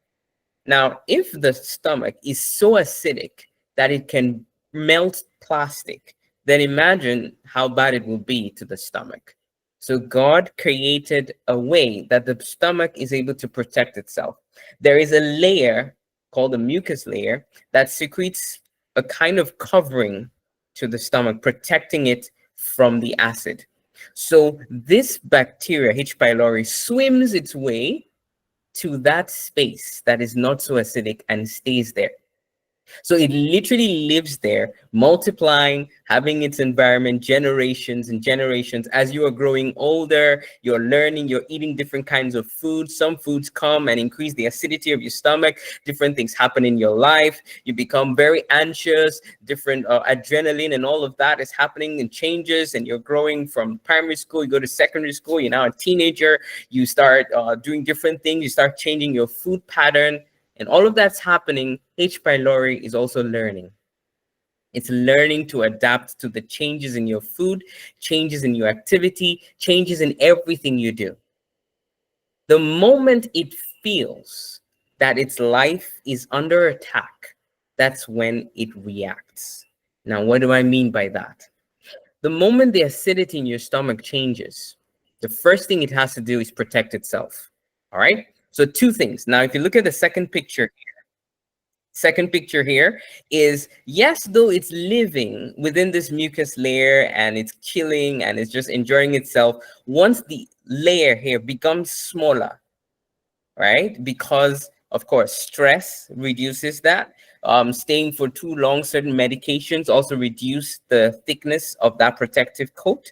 Now, if the stomach is so acidic that it can melt plastic, then imagine how bad it will be to the stomach. So God created a way that the stomach is able to protect itself. There is a layer called the mucus layer that secretes a kind of covering to the stomach, protecting it from the acid. So this bacteria, H. pylori, swims its way to that space that is not so acidic and stays there. So it literally lives there, multiplying, having its environment generations and generations. As you are growing older, you're learning, you're eating different kinds of food. Some foods come and increase the acidity of your stomach. Different things happen in your life. You become very anxious, different adrenaline and all of that is happening and changes. And you're growing from primary school, you go to secondary school, you're now a teenager, you start doing different things, you start changing your food pattern. And all of that's happening. H. pylori is also learning. It's learning to adapt to the changes in your food, changes in your activity, changes in everything you do. The moment it feels that its life is under attack, that's when it reacts. Now, what do I mean by that? The moment the acidity in your stomach changes, the first thing it has to do is protect itself. All right? So two things. Now, if you look at the second picture here is, yes, though it's living within this mucus layer and it's killing and it's just enjoying itself, once the layer here becomes smaller, right? Because of course, stress reduces that. Staying for too long, certain medications also reduce the thickness of that protective coat.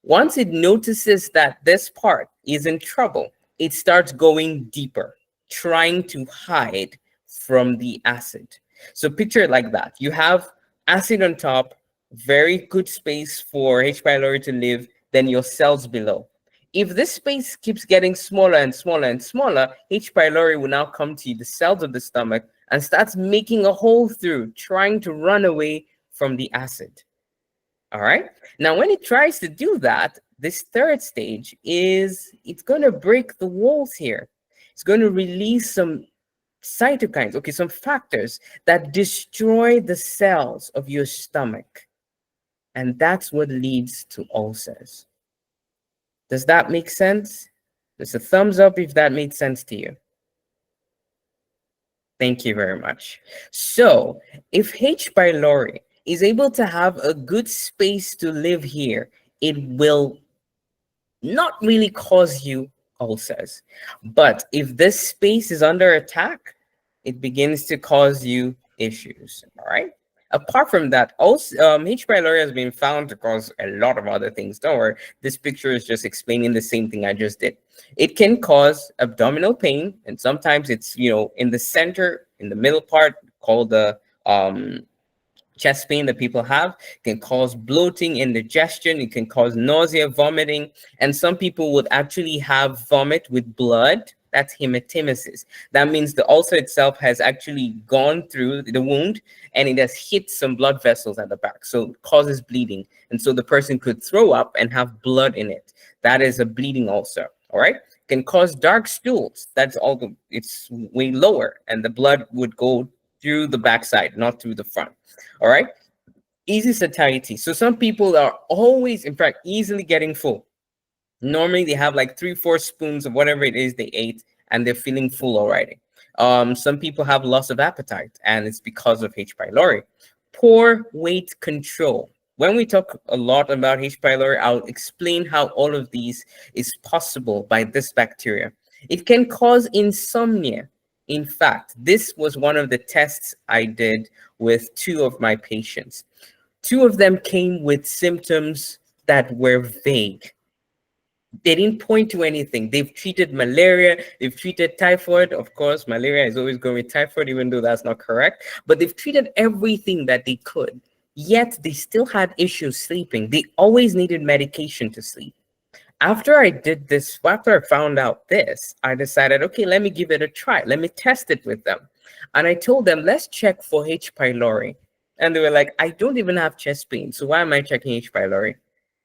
Once it notices that this part is in trouble, it starts going deeper, trying to hide from the acid. So picture it like that. You have acid on top, very good space for H. pylori to live, then your cells below. If this space keeps getting smaller and smaller and smaller, H. pylori will now come to the cells of the stomach and starts making a hole through, trying to run away from the acid. All right. Now, when it tries to do that, this third stage is it's going to break the walls here. It's going to release some cytokines, okay, some factors that destroy the cells of your stomach. And that's what leads to ulcers. Does that make sense? Just a thumbs up if that made sense to you. Thank you very much. So if H. pylori is able to have a good space to live here, it will not really cause you ulcers. But if this space is under attack, it begins to cause you issues. All right. Apart from that, also, H. pylori has been found to cause a lot of other things. Don't worry. This picture is just explaining the same thing I just did. It can cause abdominal pain, and sometimes it's, in the center, in the middle part, called the chest pain that people have. It can cause bloating, indigestion. It can cause nausea, vomiting, and some people would actually have vomit with blood. That's hematemesis. That means the ulcer itself has actually gone through the wound and it has hit some blood vessels at the back. So it causes bleeding. And so the person could throw up and have blood in it. That is a bleeding ulcer. All right. It can cause dark stools. It's way lower. And the blood would go through the backside, not through the front. All right. Easy satiety. So some people are always, in fact, easily getting full. Normally they have like 3-4 spoons of whatever it is they ate and they're feeling full already. Some people have loss of appetite and it's because of H. pylori. Poor weight control. When we talk a lot about H. pylori, I'll explain how all of these is possible by this bacteria. It can cause insomnia. In fact, this was one of the tests I did with 2 of my patients. 2 of them came with symptoms that were vague. They didn't point to anything. They've treated malaria, they've treated typhoid. Of course, malaria is always going with typhoid, even though that's not correct. But they've treated everything that they could. Yet they still had issues sleeping. They always needed medication to sleep. After I found out this, I decided, okay, let me give it a try. Let me test it with them. And I told them, let's check for H. pylori. And they were like, I don't even have chest pain. So why am I checking H. pylori?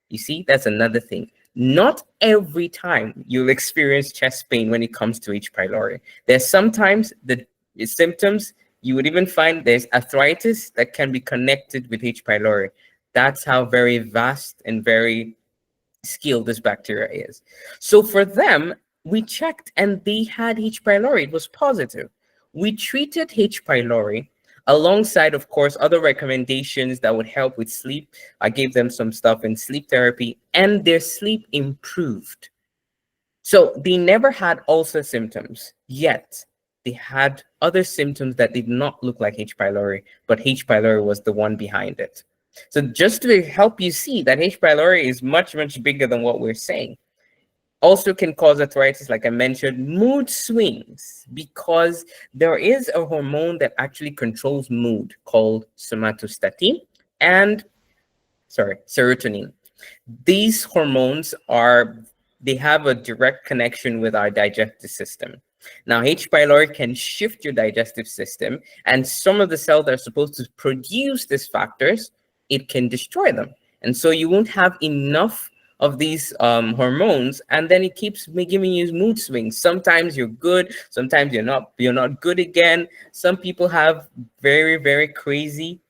You see, that's another thing. Not every time you'll experience chest pain when it comes to H. pylori. There's sometimes the symptoms, you would even find there's arthritis that can be connected with H. pylori. That's how very vast and very skilled this bacteria is. So for them, we checked and they had H. pylori. It was positive. We treated H. pylori alongside, of course, other recommendations that would help with sleep. I gave them some stuff in sleep therapy and their sleep improved. So they never had ulcer symptoms yet. they had other symptoms that did not look like H. pylori, but H. pylori was the one behind it. So just to help you see that H. pylori is much, much bigger than what we're saying. Also can cause arthritis, like I mentioned, mood swings, because there is a hormone that actually controls mood called somatostatin and, serotonin. These hormones they have a direct connection with our digestive system. Now, H. pylori can shift your digestive system, and some of the cells that are supposed to produce these factors, it can destroy them. And so you won't have enough of these hormones, and then it keeps giving you mood swings. Sometimes you're good, sometimes you're not good again. Some people have very, very crazy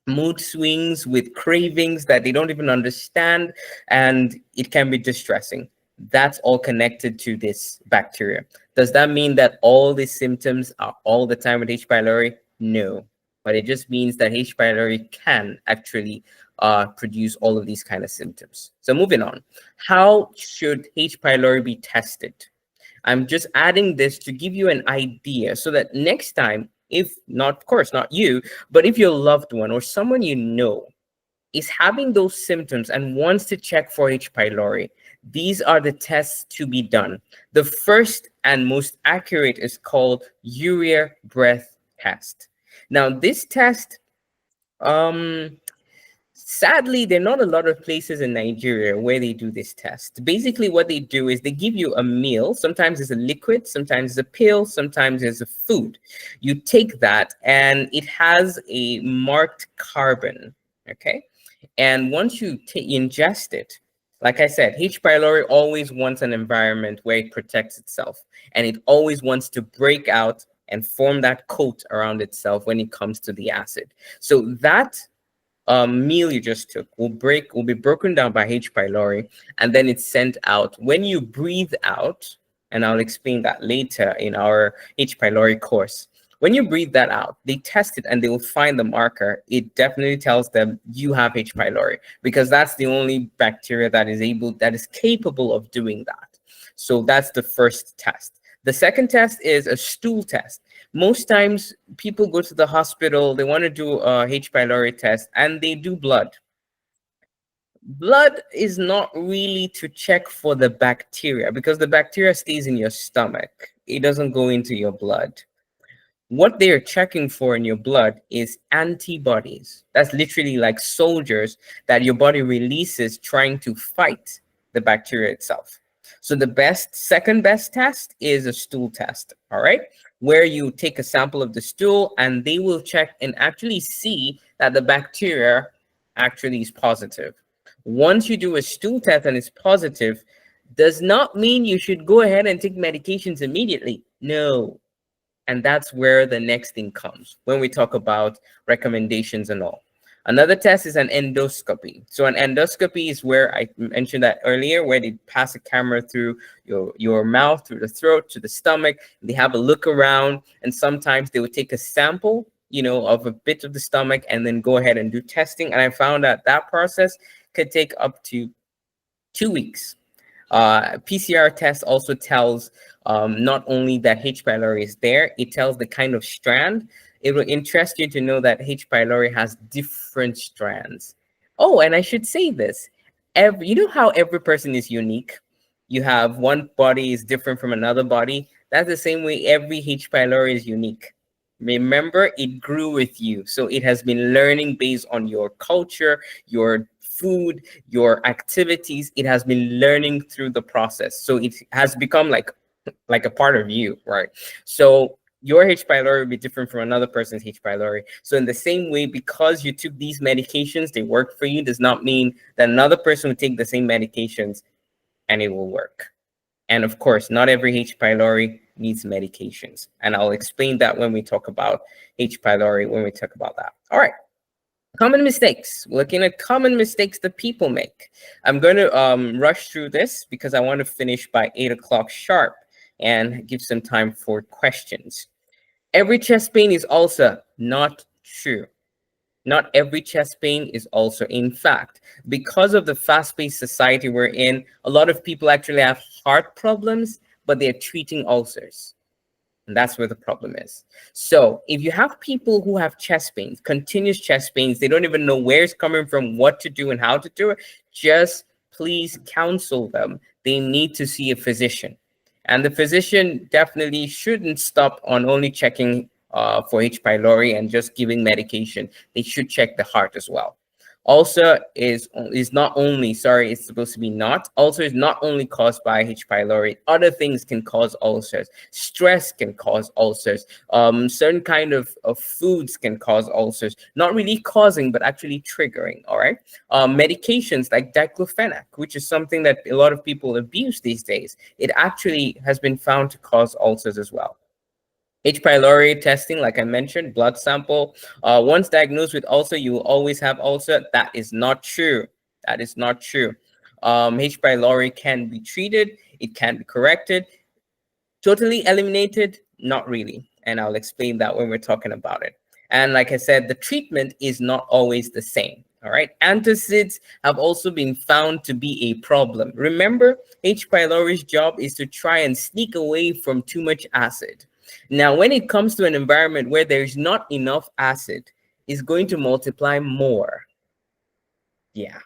mood swings with cravings that they don't even understand, and it can be distressing. That's all connected to this bacteria. Does that mean that all these symptoms are all the time with H. pylori? No, but it just means that H. pylori can actually produce all of these kind of symptoms. So moving on, how should H. pylori be tested? I'm just adding this to give you an idea so that next time, if not, of course, not you, but if your loved one or someone you know is having those symptoms and wants to check for H. pylori, these are the tests to be done. The first and most accurate is called urea breath test. Now, this test, sadly, there are not a lot of places in Nigeria where they do this test. Basically, what they do is they give you a meal. Sometimes it's a liquid, sometimes it's a pill, sometimes it's a food. You take that and it has a marked carbon, okay? And once you ingest it, like I said, H. pylori always wants an environment where it protects itself, and it always wants to break out and form that coat around itself when it comes to the acid. So that meal you just took will be broken down by H. pylori, and then it's sent out. When you breathe out, and I'll explain that later in our H. pylori course. When you breathe that out, they test it and they will find the marker. It definitely tells them you have H. pylori, because that's the only bacteria that is capable of doing that. So that's the first test. The second test is a stool test. Most times people go to the hospital, they want to do a H. pylori test, and they do blood. Blood is not really to check for the bacteria, because the bacteria stays in your stomach. It doesn't go into your blood. What they're checking for in your blood is antibodies. That's literally like soldiers that your body releases trying to fight the bacteria itself. So the second best test is a stool test, all right? Where you take a sample of the stool and they will check and actually see that the bacteria actually is positive. Once you do a stool test and it's positive, does not mean you should go ahead and take medications immediately. No. And that's where the next thing comes when we talk about recommendations and all. Another test is an endoscopy. So an endoscopy is where I mentioned that earlier, where they pass a camera through your mouth, through the throat, to the stomach. They have a look around, and sometimes they would take a sample, of a bit of the stomach and then go ahead and do testing. And I found that that process could take up to 2 weeks. PCR test also tells not only that H. pylori is there, it tells the kind of strand. It will interest you to know that H. pylori has different strands. Oh, and I should say this. You know how every person is unique? You have one body is different from another body. That's the same way every H. pylori is unique. Remember, it grew with you. So it has been learning based on your culture, your food, your activities. It has been learning through the process. So it has become like a part of you, right? So your H. pylori will be different from another person's H. pylori. So in the same way, because you took these medications, they work for you, does not mean that another person will take the same medications and it will work. And of course, not every H. pylori needs medications. And I'll explain that when we talk about H. pylori, when we talk about that. All right. Common mistakes. Looking at common mistakes that people make. I'm going to rush through this because I want to finish by 8 o'clock sharp and give some time for questions. Every chest pain is ulcer. Not true. Not every chest pain is ulcer. In fact, because of the fast-paced society we're in, a lot of people actually have heart problems, but they're treating ulcers. And that's where the problem is. So if you have people who have chest pains, continuous chest pains, they don't even know where it's coming from, what to do and how to do it, just please counsel them. They need to see a physician. And the physician definitely shouldn't stop on only checking for H. pylori and just giving medication. They should check the heart as well. Ulcer is not only, sorry, it's supposed to be not. Ulcer is not only caused by H. pylori. Other things can cause ulcers. Stress can cause ulcers. Certain kind of foods can cause ulcers. Not really causing, but actually triggering, all right? Medications like diclofenac, which is something that a lot of people abuse these days, it actually has been found to cause ulcers as well. H. pylori testing, like I mentioned, blood sample. Once diagnosed with ulcer, you will always have ulcer. That is not true. That is not true. H. pylori can be treated. It can be corrected. Totally eliminated? Not really. And I'll explain that when we're talking about it. And like I said, the treatment is not always the same. All right. Antacids have also been found to be a problem. Remember, H. pylori's job is to try and sneak away from too much acid. Now, when it comes to an environment where there's not enough acid, it's going to multiply more. Yeah.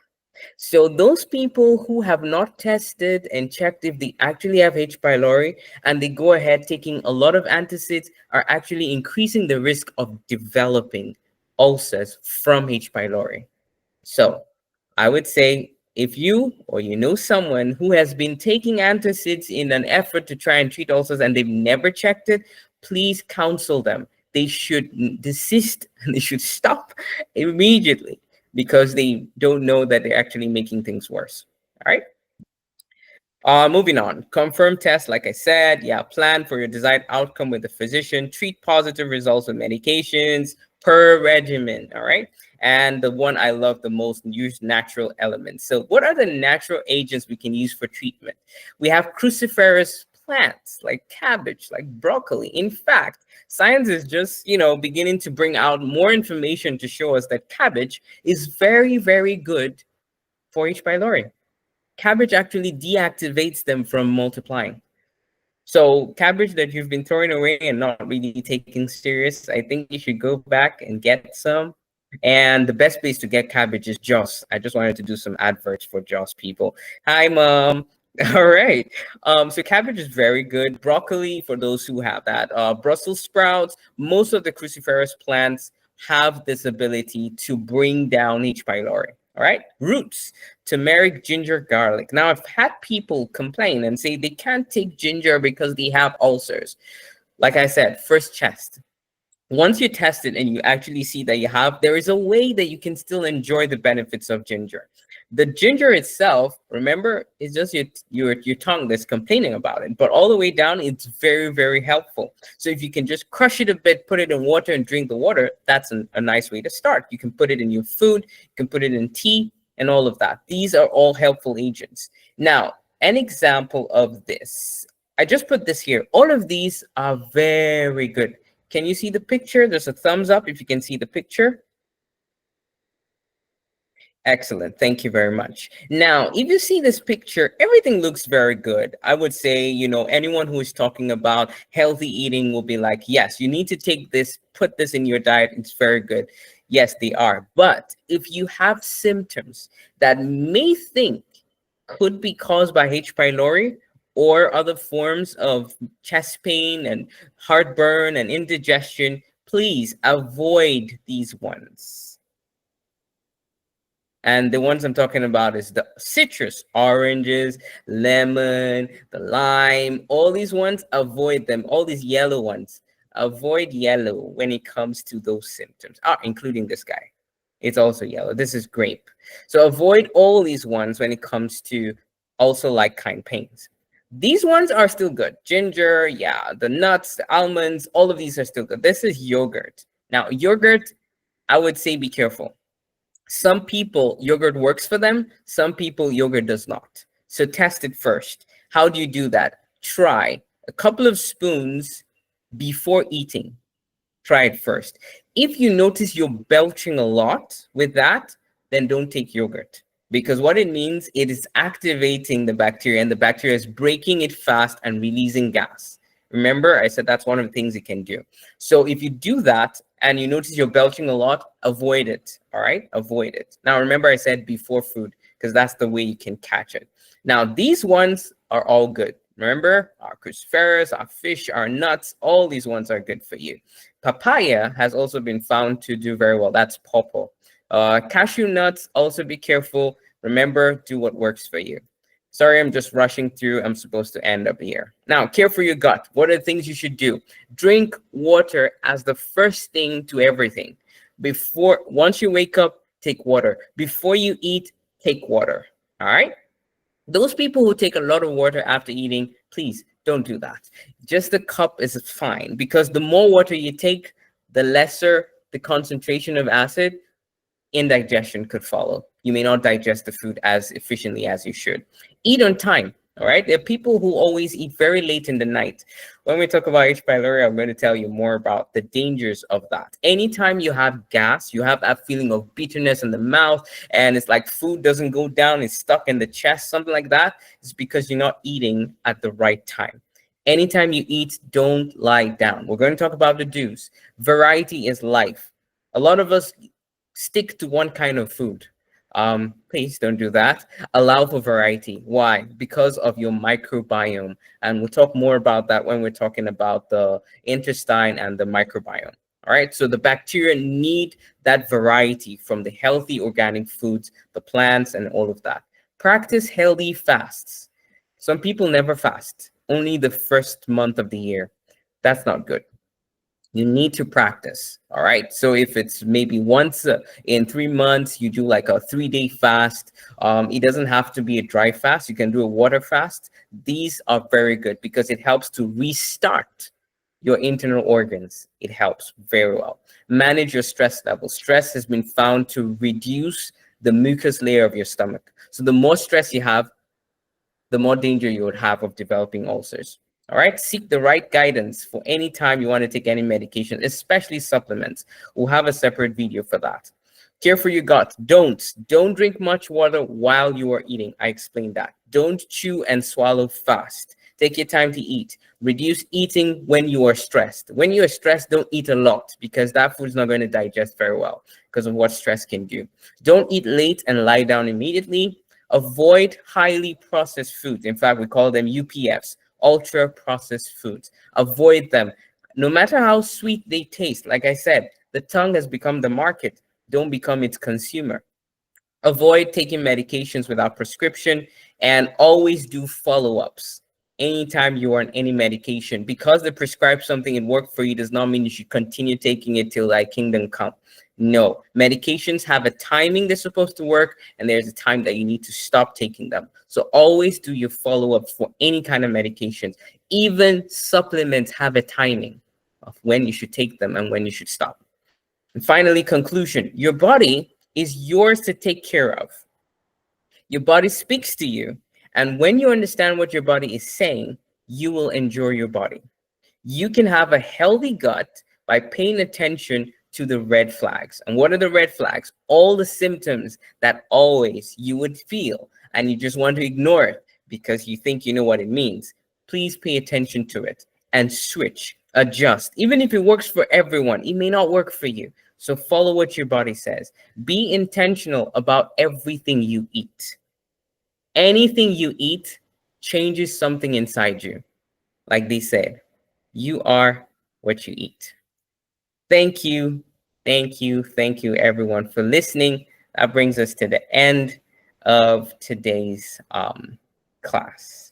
So those people who have not tested and checked if they actually have H. pylori and they go ahead taking a lot of antacids are actually increasing the risk of developing ulcers from H. pylori. So I would say if you or you know someone who has been taking antacids in an effort to try and treat ulcers and they've never checked it, please counsel them. They should desist and they should stop immediately because they don't know that they're actually making things worse. All right. Moving on, confirm test, like I said, yeah, plan for your desired outcome with the physician, treat positive results with medications per regimen, all right? And the one I love the most, use natural elements. So what are the natural agents we can use for treatment? We have cruciferous plants like cabbage, like broccoli. In fact, science is just, beginning to bring out more information to show us that cabbage is very, very good for H. pylori. Cabbage actually deactivates them from multiplying. So cabbage that you've been throwing away and not really taking serious, I think you should go back and get some. And the best place to get cabbage is Joss. I just wanted to do some adverts for Joss people. Hi, Mom. All right. So cabbage is very good. Broccoli, for those who have that. Brussels sprouts, most of the cruciferous plants have this ability to bring down H. pylori. All right. Roots, turmeric, ginger, garlic. Now, I've had people complain and say they can't take ginger because they have ulcers. Like I said, first chest. Once you test it and you actually see that you have, there is a way that you can still enjoy the benefits of ginger. The ginger itself, remember, is just your tongue that's complaining about it. But all the way down, it's very, very helpful. So if you can just crush it a bit, put it in water and drink the water, that's a nice way to start. You can put it in your food, you can put it in tea and all of that. These are all helpful agents. Now, an example of this, I just put this here. All of these are very good. Can you see the picture? There's a thumbs up if you can see the picture. Excellent. Thank you very much. Now, if you see this picture, everything looks very good. I would say, anyone who is talking about healthy eating will be like, yes, you need to take this, put this in your diet. It's very good. Yes, they are. But if you have symptoms that may think could be caused by H. pylori or other forms of chest pain and heartburn and indigestion, please avoid these ones. And the ones I'm talking about is the citrus, oranges, lemon, the lime, all these ones, avoid them. All these yellow ones, avoid yellow when it comes to those symptoms, including this guy. It's also yellow. This is grape. So avoid all these ones when it comes to also like kind pains. These ones are still good. Ginger, yeah, the nuts, the almonds, all of these are still good. This is yogurt. Now, yogurt, I would say be careful. Some people, yogurt works for them. Some people, yogurt does not. So test it first. How do you do that? Try a couple of spoons before eating. Try it first. If you notice you're belching a lot with that, then don't take yogurt. Because what it means, it is activating the bacteria and the bacteria is breaking it fast and releasing gas. Remember, I said that's one of the things it can do. So if you do that and you notice you're belching a lot, avoid it. All right, avoid it. Now remember, I said before food because that's the way you can catch it. Now these ones are all good. Remember, our cruciferous, our fish, our nuts, all these ones are good for you. Papaya has also been found to do very well. That's pawpaw. Cashew nuts, also be careful. Remember, do what works for you. Sorry, I'm just rushing through. I'm supposed to end up here. Now, care for your gut. What are the things you should do? Drink water as the first thing to everything. Once you wake up, take water. Before you eat, take water. All right? Those people who take a lot of water after eating, please don't do that. Just a cup is fine, because the more water you take, the lesser the concentration of acid, indigestion could follow. You may not digest the food as efficiently as you should. Eat on time. All right. There are people who always eat very late in the night. When we talk about H. pylori, I'm going to tell you more about the dangers of that. Anytime you have gas, you have that feeling of bitterness in the mouth, and it's like food doesn't go down, it's stuck in the chest, something like that, it's because you're not eating at the right time. Anytime you eat, don't lie down. We're going to talk about the do's. Variety is life. A lot of us stick to one kind of food. Please don't do that. Allow for variety. Why? Because of your microbiome. And we'll talk more about that when we're talking about the intestine and the microbiome. All right. So the bacteria need that variety from the healthy organic foods, the plants, and all of that. Practice healthy fasts. Some people never fast, only the first month of the year. That's not good. You need to practice. All right. So if it's maybe once in 3 months, you do like a 3-day fast. It doesn't have to be a dry fast. You can do a water fast. These are very good because it helps to restart your internal organs. It helps very well. Manage your stress level. Stress has been found to reduce the mucus layer of your stomach. So the more stress you have, the more danger you would have of developing ulcers. All right, seek the right guidance for any time you want to take any medication, especially supplements. We'll have a separate video for that. Care for your gut. Don't drink much water while you are eating. I explained that. Don't chew and swallow fast. Take your time to eat. Reduce eating when you are stressed. When you are stressed, don't eat a lot because that food is not going to digest very well because of what stress can do. Don't eat late and lie down immediately. Avoid highly processed foods. In fact, we call them UPFs. Ultra processed foods. Avoid them. No matter how sweet they taste, like I said, the tongue has become the market. Don't become its consumer. Avoid taking medications without prescription, and always do follow-ups anytime you are on any medication. Because they prescribe something and work for you does not mean you should continue taking it till thy kingdom come. No, medications have a timing they're supposed to work, and there's a time that you need to stop taking them. So always do your follow-ups for any kind of medications. Even supplements have a timing of when you should take them and when you should stop. And finally, conclusion. Your body is yours to take care of. Your body speaks to you, and when you understand what your body is saying, you will enjoy your body. You can have a healthy gut by paying attention to the red flags. And what are the red flags? All the symptoms that always you would feel and you just want to ignore it because you think you know what it means. Please pay attention to it and switch, adjust. Even if it works for everyone, it may not work for you. So follow what your body says. Be intentional about everything you eat. Anything you eat changes something inside you. Like they said, you are what you eat. Thank you, everyone, for listening. That brings us to the end of today's class.